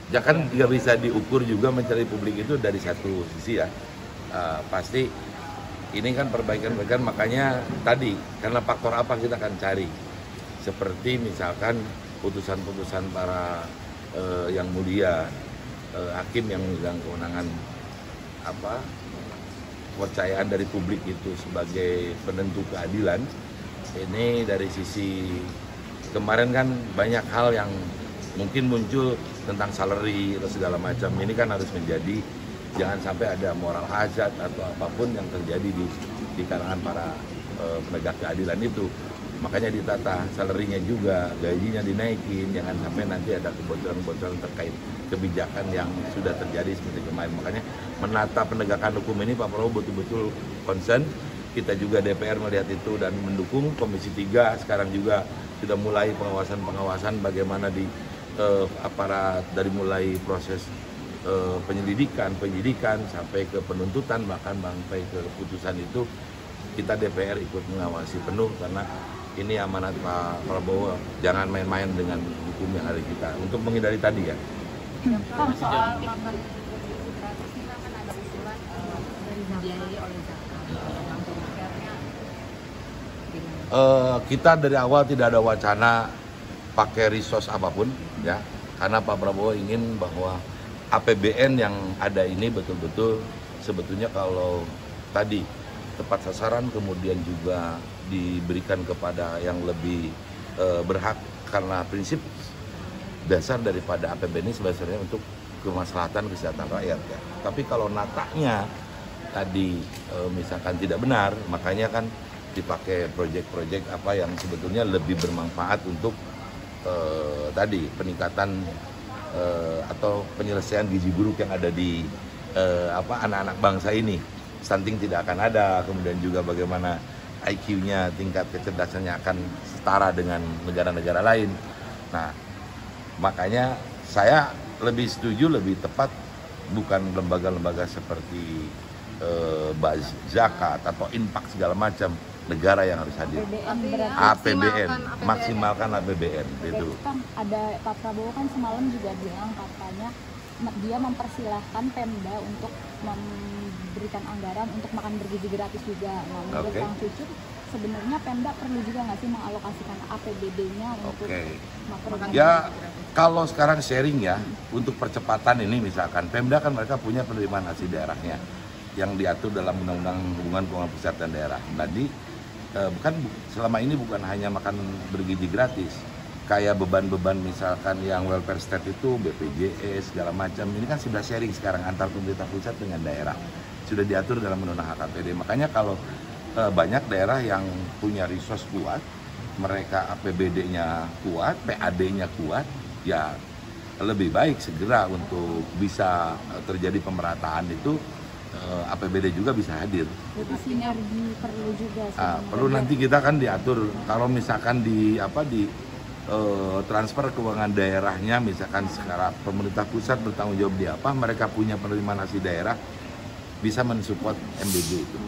Ya kan nggak bisa diukur juga mencari publik itu dari satu sisi ya. Pasti ini kan perbaikan-perbaikan, makanya tadi karena faktor apa kita akan cari. Seperti misalkan putusan-putusan para yang mulia, hakim yang memegang kewenangan apa kepercayaan dari publik itu sebagai penentu keadilan. Ini dari sisi kemarin kan banyak hal yang mungkin muncul tentang salary atau segala macam. Ini kan harus menjadi, jangan sampai ada moral hazard atau apapun yang terjadi di kalangan para penegak keadilan itu. Makanya ditata salary-nya juga, gajinya dinaikin, jangan sampai nanti ada kebocoran-kebocoran terkait kebijakan yang sudah terjadi seperti kemarin. Makanya menata penegakan hukum ini Pak Prabowo betul-betul concern. Kita juga DPR melihat itu dan mendukung. Komisi 3 sekarang juga sudah mulai pengawasan-pengawasan bagaimana di aparat, dari mulai proses penyelidikan, penyidikan sampai ke penuntutan, bahkan sampai ke keputusan itu kita DPR ikut mengawasi penuh, karena ini amanat Pak Prabowo, jangan main-main dengan hukum yang ada kita untuk menghindari tadi ya. Pak, soal makan gratis kita kan ada usulan dibiayai oleh zakat. Kita dari awal tidak ada wacana pakai resource apapun ya, karena Pak Prabowo ingin bahwa APBN yang ada ini betul-betul sebetulnya kalau tadi tepat sasaran, kemudian juga diberikan kepada yang lebih berhak, karena prinsip dasar daripada APBN ini sebenarnya untuk kemaslahatan kesehatan rakyat ya. Tapi kalau natanya tadi misalkan tidak benar, makanya kan dipakai proyek-proyek apa yang sebetulnya lebih bermanfaat untuk tadi peningkatan atau penyelesaian gizi buruk yang ada di anak-anak bangsa ini. Stunting tidak akan ada, kemudian juga bagaimana IQ-nya, tingkat kecerdasannya akan setara dengan negara-negara lain. Nah, makanya saya lebih setuju, lebih tepat bukan lembaga-lembaga seperti zakat atau infak segala macam, negara yang harus hadir. APBN, maksimalkan APBN itu. Kan ada Pak Prabowo kan semalam juga bilang katanya dia mempersilahkan Pemda untuk memberikan anggaran untuk makan bergizi gratis juga. Nah, menurut Kang Cucuk, sebenarnya Pemda perlu juga nggak sih mengalokasikan APBD-nya untuk makan ya, kalau sekarang sharing ya, untuk percepatan ini misalkan Pemda kan mereka punya penerimaan hasil daerahnya yang diatur dalam Undang-Undang Hubungan Keuangan Pusat dan Daerah. Jadi bukan selama ini bukan hanya makan bergizi gratis, kayak beban-beban misalkan yang welfare state itu BPJS segala macam, ini kan sudah sharing sekarang antar pemerintah pusat dengan daerah, sudah diatur dalam Undang-Undang HKPD. Makanya kalau banyak daerah yang punya resource kuat, mereka APBD-nya kuat, PAD-nya kuat, ya lebih baik segera untuk bisa terjadi pemerataan itu, APBD juga bisa hadir. Jadi sinergi perlu juga. Perlu nanti kita kan diatur kalau misalkan di transfer keuangan daerahnya, misalkan sekarang pemerintah pusat bertanggung jawab di apa, mereka punya penerimaan hasil daerah bisa mensupport MBG itu.